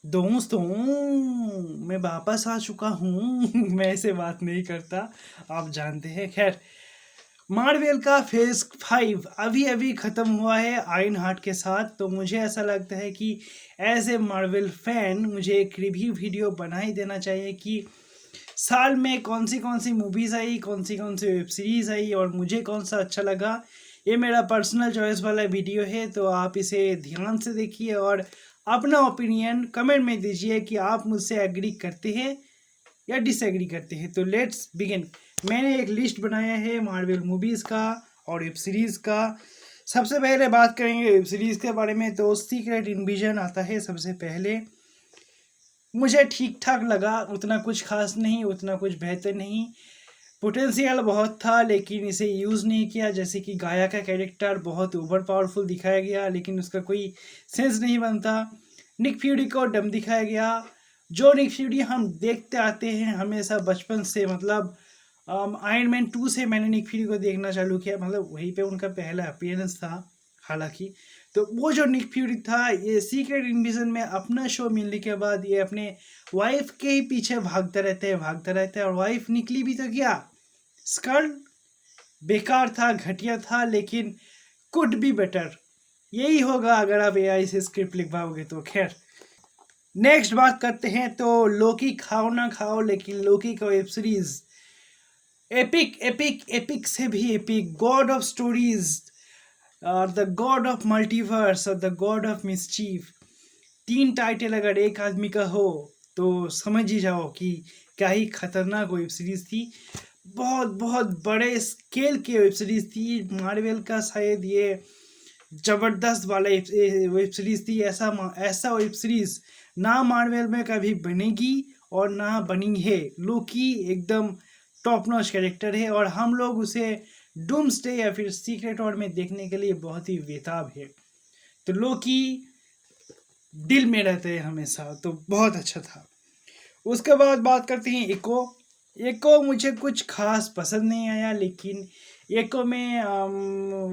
दोस्तों, मैं वापस आ चुका हूँ। मैं ऐसे बात नहीं करता, आप जानते हैं। खैर, मार्वल का फेज 5 अभी अभी ख़त्म हुआ है आयरन हार्ट के साथ। तो मुझे ऐसा लगता है कि एज ए मार्वल फैन मुझे एक रिव्यू वीडियो बना ही देना चाहिए कि साल में कौन सी मूवीज़ आई, कौन सी वेब सीरीज़ आई और मुझे कौन सा अच्छा लगा। ये मेरा पर्सनल चॉइस वाला वीडियो है, तो आप इसे ध्यान से देखिए और अपना ओपिनियन कमेंट में दीजिए कि आप मुझसे एग्री करते हैं या डिसएग्री करते हैं। तो लेट्स बिगिन। मैंने एक लिस्ट बनाया है मार्वल मूवीज़ का और वेब सीरीज़ का। सबसे पहले बात करेंगे वेब सीरीज़ के बारे में, तो सीक्रेट इन्विजन आता है सबसे पहले। मुझे ठीक ठाक लगा, उतना कुछ खास नहीं, उतना कुछ बेहतर नहीं। पोटेंशियल बहुत था लेकिन इसे यूज़ नहीं किया। जैसे कि गाया का कैरेक्टर बहुत ओवर पावरफुल दिखाया गया लेकिन उसका कोई सेंस नहीं बनता। निक फ्यूरी को डम दिखाया गया, जो निक फ्यूरी हम देखते आते हैं हमेशा बचपन से। मतलब आयरन मैन 2 से मैंने निक फ्यूरी को देखना चालू किया, मतलब वहीं पे उनका पहला अपीयरेंस था हालांकि। तो वो जो निक फ्यूरी था, ये सीक्रेट इन्विजन में अपना शो मिलने के बाद ये अपने वाइफ के ही पीछे भागता रहता है और वाइफ निकली भी तो क्या। स्कल बेकार था, घटिया था, लेकिन कुड बी बेटर। यही होगा अगर आप एआई से स्क्रिप्ट लिखवाओगे तो। खैर, नेक्स्ट बात करते हैं। तो लोकी खाओ ना खाओ, लेकिन लोकी का web series epic epic epic से भी epic, god of stories, the god of multiverse और the god of mischief. 3 title अगर एक आदमी का हो तो समझ ही जाओ कि क्या ही खतरनाक वेब सीरीज थी। बहुत बहुत बड़े स्केल की वेब सीरीज थी। मार्वल का शायद ये जबरदस्त वाला वेब सीरीज थी। ऐसा वेब सीरीज ना मार्वल में कभी बनेगी और ना बनी है। लोकी एकदम टॉप नॉच कैरेक्टर है और हम लोग उसे डूम्सडे या फिर सीक्रेट वॉर में देखने के लिए बहुत ही बेताब है। तो लोकी दिल में रहते हैं हमेशा, तो बहुत अच्छा था। उसके बाद बात करते हैं इको। इको मुझे कुछ खास पसंद नहीं आया, लेकिन इको में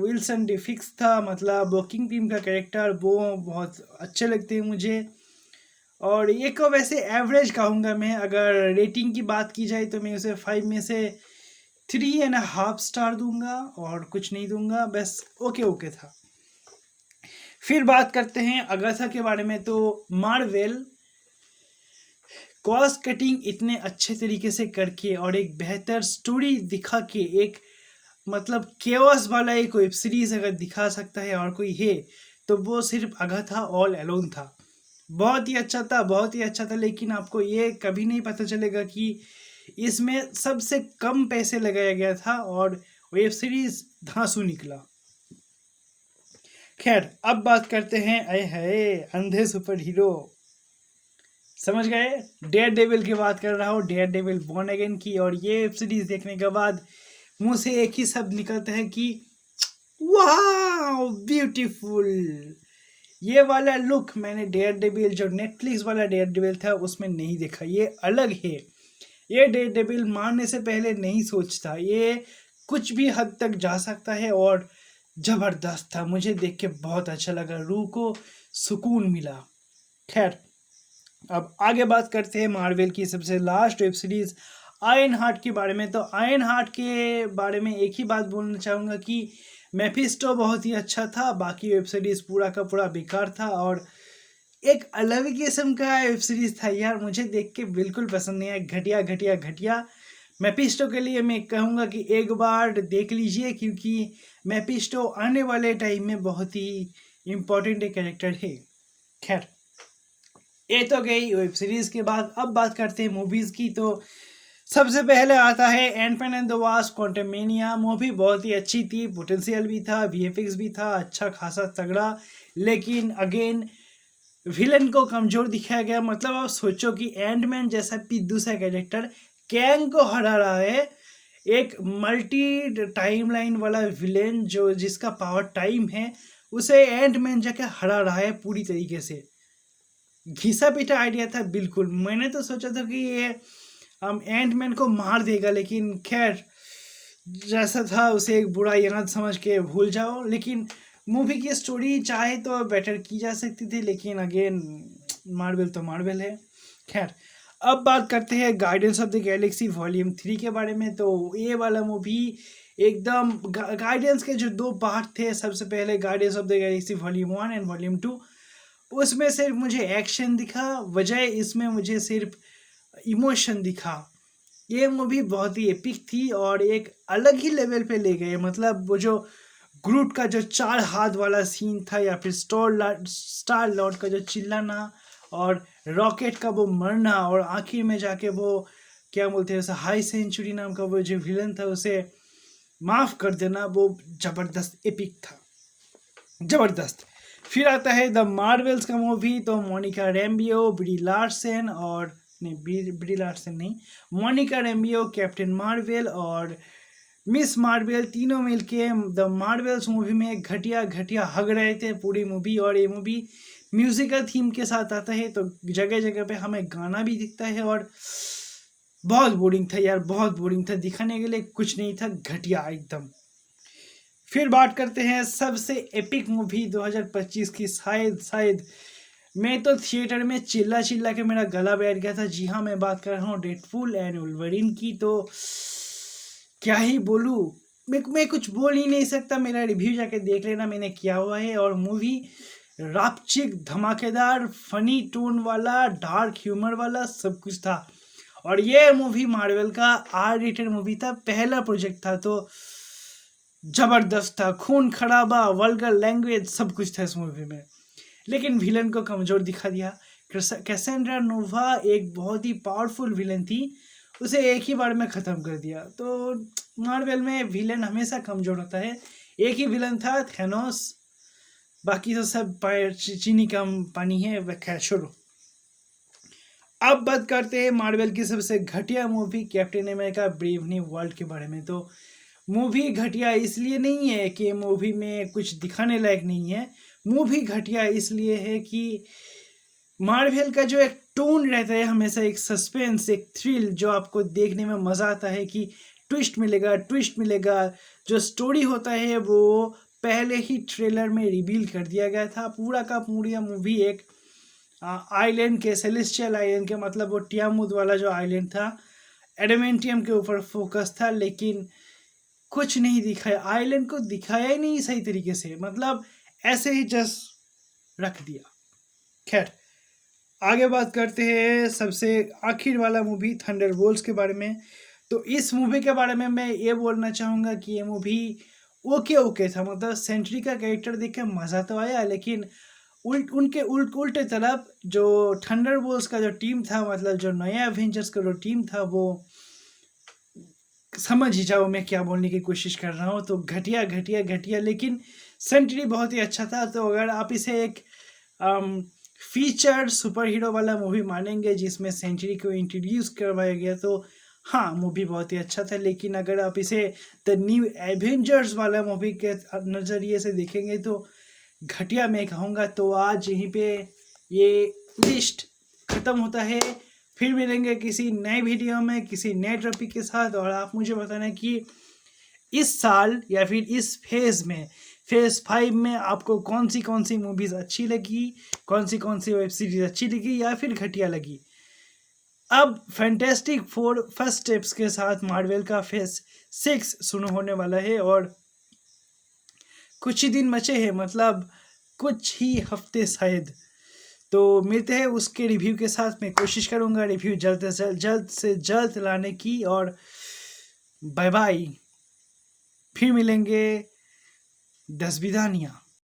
विल्सन डिफिक्स था, मतलब वर्किंग टीम का कैरेक्टर, वो बहुत अच्छे लगते हैं मुझे। और इको वैसे एवरेज कहूँगा मैं। अगर रेटिंग की बात की जाए तो मैं उसे 5 में से 3.5 स्टार दूंगा और कुछ नहीं दूंगा, बस ओके ओके था। फिर बात करते हैं अगाथा के बारे में। तो मार्वेल कॉस्ट कटिंग इतने अच्छे तरीके से करके और एक बेहतर स्टोरी दिखा के, एक मतलब केओस वाला एक वेब सीरीज अगर दिखा सकता है और कोई है तो वो सिर्फ अगाथा ऑल अलोन था। बहुत ही अच्छा था, बहुत ही अच्छा था, लेकिन आपको ये कभी नहीं पता चलेगा कि इसमें सबसे कम पैसे लगाया गया था और वेब सीरीज धांसू निकला। खैर, अब बात करते हैं अय है अंधे सुपर हीरो। समझ गए, डेयर डेविल की बात कर रहा हूँ, डेयर डेविल बॉर्न अगेन की। और ये वेब सीरीज देखने के बाद मुंह से एक ही शब्द निकलता है कि वाह ब्यूटीफुल। ये वाला लुक मैंने डेयर डेविल, जो नेटफ्लिक्स वाला डेयर डेविल था, उसमें नहीं देखा। ये अलग है। ये डेयर डेविल मारने से पहले नहीं सोचता, ये कुछ भी हद तक जा सकता है और जबरदस्त था। मुझे देख के बहुत अच्छा लगा, रूह को सुकून मिला। खैर, अब आगे बात करते हैं मार्वल की सबसे last web series iron heart के बारे में। तो आयरन हार्ट के बारे में एक ही बात बोलना चाहूँगा कि मेफिस्टो बहुत ही अच्छा था, बाकी वेब सीरीज पूरा का पूरा बेकार था और एक अलग किस्म का वेब सीरीज था यार। मुझे देख के बिल्कुल पसंद नहीं आया, घटिया घटिया घटिया। मेफिस्टो के लिए मैं कहूँगा कि एक बार देख लीजिए, क्योंकि मेफिस्टो आने वाले टाइम में बहुत ही इम्पोर्टेंट एक कैरेक्टर है। खैर, ये तो गई वेब सीरीज के बाद। अब बात करते हैं मूवीज की। तो सबसे पहले आता है Ant Man and the Wasp Quantumania. Movie बहुत ही अच्छी थी, पोटेंशियल भी था, वीएफएक्स भी था अच्छा खासा तगड़ा, लेकिन अगेन विलन को कमजोर दिखाया गया। मतलब आप सोचो कि एंटमैन जैसा पिद्दू सा कैरेक्टर कैंग को हरा रहा है, एक मल्टी टाइमलाइन वाला विलेन जो जिसका पावर टाइम है, उसे एंटमैन जाके हरा रहा है पूरी तरीके से। घिसा पीटा आइडिया था बिल्कुल। मैंने तो सोचा था कि ये एंटमैन को मार देगा, लेकिन खैर जैसा था उसे एक बुरा याद समझ के भूल जाओ। लेकिन मूवी की स्टोरी चाहे तो बेटर की जा सकती थी, लेकिन अगेन मार्वल तो मार्वल है। खैर, अब बात करते हैं guardians of the Galaxy volume 3 के बारे में। तो ये वाला मूवी एकदम गार्डियंस के जो 2 पार्ट थे, सबसे पहले guardians of the Galaxy volume 1 and volume 2, उसमें सिर्फ मुझे एक्शन दिखा, वजह इसमें मुझे सिर्फ इमोशन दिखा। ये मूवी बहुत ही एपिक थी और एक अलग ही लेवल पे ले गए। मतलब वो जो ग्रूट का जो 4 हाथ वाला सीन था, या फिर स्टार लॉर्ड का जो चिल्लाना, और रॉकेट का वो मरना, और आखिर में जाके वो क्या बोलते हैं उसे, हाई सेंचुरी नाम का वो जो विलन था उसे माफ कर देना, वो जबरदस्त एपिक था, जबरदस्त। फिर आता है द मार्वल्स का मूवी। तो मोनिका रैम्बियो, ब्री लार्सन और ब्री लार्सन नहीं, मोनिका रैम्बियो, कैप्टन मार्वल और मिस मार्वल, तीनों मिलके द मार्वल्स मूवी में घटिया घटिया हग रहे थे पूरी मूवी। और ये मूवी म्यूजिकल थीम के साथ आता है, तो जगह जगह पे हमें गाना भी दिखता है, और बहुत बोरिंग था यार, बहुत बोरिंग था, दिखाने के लिए कुछ नहीं था, घटिया एकदम। फिर बात करते हैं सबसे एपिक मूवी 2025 की। शायद मैं तो थिएटर में चिल्ला चिल्ला के मेरा गला बैठ गया था। जी हाँ, मैं बात कर रहा हूँ डेडपूल एंड वुल्वरीन की। तो क्या ही बोलूँ, मैं कुछ बोल ही नहीं सकता। मेरा रिव्यू जाके देख लेना, मैंने किया हुआ है। और मूवी रापचिक, धमाकेदार, फनी टोन वाला, डार्क ह्यूमर वाला, सब कुछ था। और ये मूवी मार्वल का आर रेटेड मूवी था, पहला प्रोजेक्ट था, तो जबरदस्त था। खून खराबा, वल्गर लैंग्वेज, सब कुछ था इस मूवी में। लेकिन विलन को कमजोर दिखा दिया। कैसेंड्रा नोवा एक बहुत ही पावरफुल विलन थी, उसे एक ही बार में ख़त्म कर दिया। तो मार्वल में विलन हमेशा कमज़ोर होता है। एक ही विलन था, थैनोस, बाकी तो सब चीनी कम पानी है। खैर छोड़ो, अब बात करते हैं मार्वल की सबसे घटिया movie captain America brave new world के बारे में। तो मूवी घटिया इसलिए नहीं है कि मूवी में कुछ दिखाने लायक नहीं है, मूवी घटिया इसलिए है कि मार्वल का जो एक टोन रहता है हमेशा, एक सस्पेंस, एक थ्रिल, जो आपको देखने में मज़ा आता है कि ट्विस्ट मिलेगा। जो स्टोरी होता है वो पहले ही ट्रेलर में रिवील कर दिया गया था। पूरा का पूरा मूवी एक आइलैंड के, सेलेस्टियल आइलैंड के, मतलब वो टियामुद वाला जो आइलैंड था, एडमेंटियम के ऊपर फोकस था, लेकिन कुछ नहीं दिखाया, आइलैंड को दिखाया ही नहीं सही तरीके से, मतलब ऐसे ही जस्ट रख दिया। खैर, आगे बात करते हैं सबसे आखिर वाला मूवी थंडरबोल्ट्स के बारे में। तो इस मूवी के बारे में मैं ये बोलना चाहूँगा कि ये मूवी ओके था। मतलब सेंट्री का कैरेक्टर देख के मज़ा तो आया, लेकिन उल्टे तरफ जो थंडरबोल्ट्स का जो टीम था, मतलब जो नया एवेंजर्स का जो टीम था, वो समझ ही जाओ मैं क्या बोलने की कोशिश कर रहा हूँ। तो घटिया, लेकिन सेंट्री बहुत ही अच्छा था। तो अगर आप इसे एक फीचर सुपर हीरो वाला मूवी मानेंगे जिसमें सेंचुरी को इंट्रोड्यूस करवाया गया, तो हाँ, मूवी बहुत ही अच्छा था। लेकिन अगर आप इसे द न्यू एवेंजर्स वाला मूवी के नज़रिए से देखेंगे तो घटिया मैं कहूँगा। तो आज यहीं पे ये लिस्ट ख़त्म होता है। फिर मिलेंगे किसी नए वीडियो में किसी नए टॉपिक के साथ, और आप मुझे बताना कि इस साल या फिर इस फेज़ 5 में आपको कौन सी मूवीज़ अच्छी लगी, कौन सी वेब सीरीज़ अच्छी लगी या फिर घटिया लगी। अब फैंटास्टिक 4 फर्स्ट स्टेप्स के साथ मार्वल का फेज़ 6 शुरू होने वाला है, और कुछ ही दिन बचे हैं, मतलब कुछ ही हफ्ते शायद। तो मिलते हैं उसके रिव्यू के साथ। मैं कोशिश करूँगा रिव्यू जल्द से जल्द लाने की, और बाय बाय। फिर मिलेंगे 10 विदानियाँ।